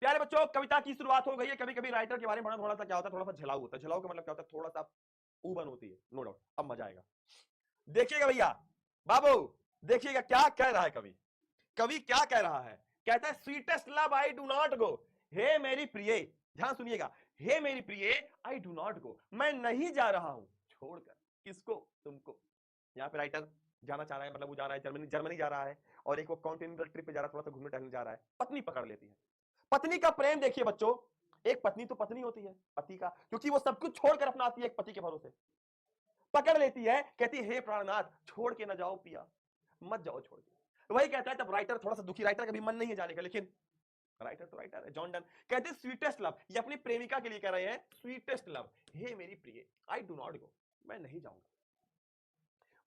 प्यारे बच्चों, कविता की शुरुआत हो गई है। कभी कभी राइटर के बारे में थोड़ा सा क्या होता है, थोड़ा सा झलाऊ होता है। झलाऊ का मतलब क्या होता है, थोड़ा सा ऊबन होती है, नो डाउट। अब मजा आएगा, देखिएगा भैया बाबू, देखिएगा क्या कह रहा है कवि। कवि क्या कह रहा है, कहता है sweetest love I do not go. हे मेरी प्रिय, ध्यान सुनिएगा, हे मेरी प्रिय आई डू नॉट गो, मैं नहीं जा रहा हूं छोड़कर। किसको? तुमको। यहाँ पे राइटर जाना चाह रहा है, मतलब वो जा रहा है जर्मनी, जर्मनी जा रहा है, और एक वो कॉन्टिनेंटल ट्रिप पे जा रहा है, थोड़ा सा घूमने टहलने जा रहा है। पत्नी पकड़ लेती है। पत्नी का प्रेम देखिए बच्चों, एक पत्नी तो पत्नी होती है पति का, क्योंकि वो सब कुछ छोड़कर अपना आती है एक पति के भरोसे। पकड़ लेती है, कहती है हे प्राणनाथ छोड़ के न जाओ पिया, मत जाओ छोड़ के। तो वही कहता है, तब राइटर थोड़ा सा दुखी, राइटर का भी मन नहीं है जाने का, लेकिन राइटर तो राइटर है, जॉन डन कहते हैं स्वीटेस्ट लव, ये अपनी प्रेमिका के लिए कह रहे हैं, स्वीटेस्ट लव हे मेरी प्रिय आई डू नॉट गो, मैं नहीं जाऊंगा,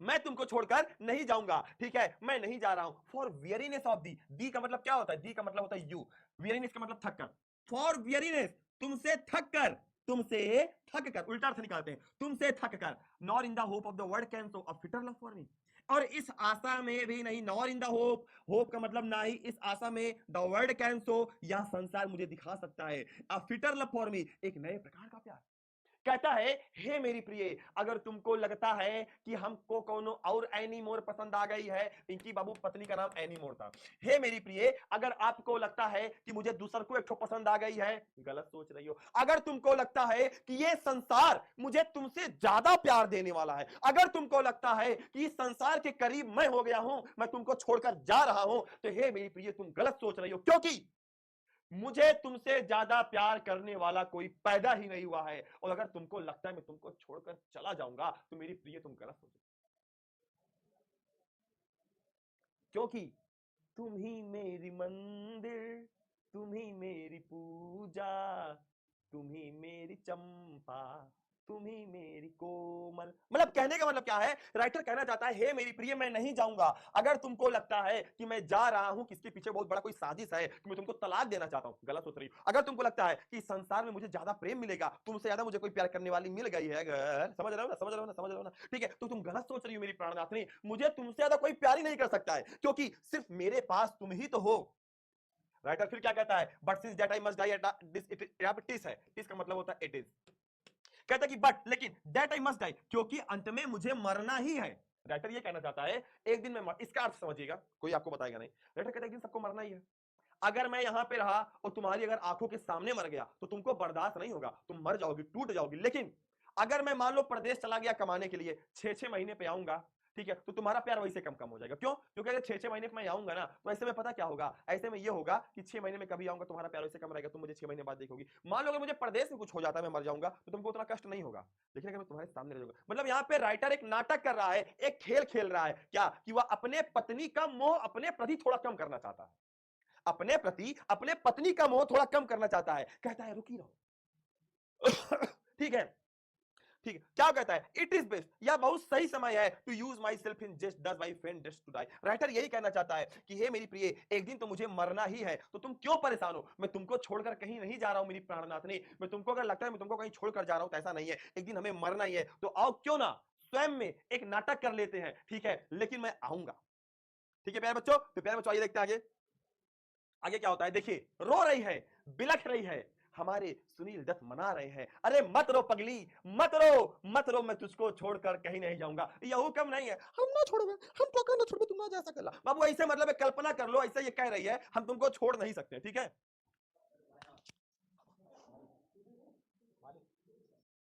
मैं तुमको छोड़कर नहीं जाऊंगा, ठीक है, मैं नहीं जा रहा हूं। फॉर वियरीनेस ऑफ दी का मतलब क्या होता है, दी का मतलब होता है यू, वियरीनेस का मतलब थक कर। फॉर वियरीनेस, तुमसे थक कर, तुमसे थक कर, उल्टा अर्थ निकालते हैं, तुमसे थक कर। Nor in the hope of the world can so a fitter love for me, और इस आशा में भी नहीं, nor in the hope, hope का मतलब ना ही इस आशा में, द वर्ल्ड कैन सो, यह संसार मुझे दिखा सकता है, अ फिटर लव फॉर मी, एक नए प्रकार का प्यार। कहता है हे मेरी प्रिय, अगर तुमको लगता है कि हमको कोनो और एनी मोर पसंद आ गई है, पिंकी बाबू पत्नी का नाम एनी मोर था। हे मेरी प्रिय, अगर आपको लगता है कि मुझे दूसर को एक ठो पसंद आ गई है, गलत सोच रही हो। अगर तुमको लगता है कि ये संसार मुझे तुमसे ज्यादा प्यार देने वाला है, अगर तुमको लगता है कि इस संसार के करीब मैं हो गया हूं, मैं तुमको छोड़कर जा रहा हूं, तो हे मेरी प्रिय तुम गलत सोच रही हो, क्योंकि मुझे तुमसे ज्यादा प्यार करने वाला कोई पैदा ही नहीं हुआ है। और अगर तुमको लगता है मैं तुमको छोड़कर चला जाऊंगा, तो मेरी प्रिय तुम गलत सोचो, क्योंकि तुम ही मेरी मंदिर, तुम ही मेरी पूजा, तुम ही मेरी चंपा, तुम ही मेरी कोमल। मतलब कहने का मतलब क्या है, राइटर कहना चाहता है हे मेरी प्रिय मैं नहीं जाऊंगा। अगर तुमको लगता है कि मैं जा रहा हूं, किसके पीछे बहुत बड़ा कोई साजिश है कि मैं तुमको तलाक देना चाहता हूं, गलत सोच रही हो। अगर तुमको लगता है कि संसार में मुझे ज्यादा प्रेम मिलेगा, तुमसे ज्यादा मुझे कोई प्यार करने वाली मिल गई है, अगर समझ रहे हो ना, समझ रहे हो ना, समझ रहे हो ना, ठीक है, तो तुम गलत सोच रही हो मेरी प्राणनाथनी। मुझे तुमसे ज्यादा कोई प्यार ही नहीं कर सकता है, क्योंकि सिर्फ मेरे पास तुम ही तो हो। राइटर फिर क्या कहता है, but since that I must die at this, it है, इसका मतलब होता है इट इज। कहता है कि बट लेकिन दैट आई मस्ट डाई, क्योंकि अंत में मुझे मरना ही है। राइटर ये कहना चाहता है एक दिन मैं इसका अर्थ समझिएगा, कोई आपको बताएगा नहीं। राइटर कहता है एक दिन सबको मरना ही है। अगर मैं यहां पे रहा और तुम्हारी अगर आंखों के सामने मर गया, तो तुमको बर्दाश्त नहीं होगा, तुम मर जाओगी, टूट जाओगी। लेकिन अगर मैं मान लो प्रदेश चला गया कमाने के लिए, 6-6 महीने पे आऊंगा, ठीक है, तो तुम्हारा प्यार वैसे कम कम हो जाएगा। क्यों? क्योंकि अगर 6-6 महीने पे मैं आऊंगा ना, तो ऐसे में पता क्या होगा, ऐसे में ये होगा कि 6 महीने में कभी आऊंगा, तुम्हारा प्यार वैसे कम रहेगा, तुम मुझे 6 महीने बाद देखोगी। मान लो अगर मुझे प्रदेश में कुछ हो जाता है, मैं मर जाऊंगा, तो तुमको उतना कष्ट नहीं होगा। लेकिन अगर मैं तुम्हारे सामने रह जाऊंगा, मतलब यहाँ पे राइटर एक नाटक कर रहा है, एक खेल खेल रहा है, क्या कि वह अपने पत्नी का मोह अपने प्रति थोड़ा कम करना चाहता है, अपने प्रति अपने पत्नी का मोह थोड़ा कम करना चाहता है। कहता है रुकी रहो। ठीक है, ठीक है, क्या कहता है, इट इज बेस्ट, यह बहुत सही समय है to use myself in just does my friend just to die. Writer यही कहना चाहता है कि हे मेरी प्रिय, एक दिन तो मुझे मरना ही है, तो तुम क्यों परेशान हो। मैं तुमको छोड़कर कहीं नहीं जा रहा हूं मेरी प्राणनाथनी। मैं तुमको अगर लगता है मैं तुमको कहीं छोड़कर जा रहा हूं, तो ऐसा नहीं है, एक दिन हमें मरना ही है। तो आओ क्यों ना स्वयं में एक नाटक कर लेते हैं, ठीक है, लेकिन मैं आऊंगा। ठीक है प्यारे बच्चों, तो प्यारे बच्चों आइए देखते हैं आगे। आगे क्या होता है, देखिए रो रही है, बिलख रही है, हमारे सुनील दत्त मना रहे हैं, अरे मत रो पगली, मत रो, मत रो, मैं तुझको छोड़कर कहीं नहीं जाऊंगा। यह हुक्म नहीं है हम ना छोड़ोगे, हम तो ना छोड़ो, तुम ना जा सकला। बाबू ऐसे मतलब कल्पना कर लो, ऐसे ये कह रही है हम तुमको छोड़ नहीं सकते, ठीक है।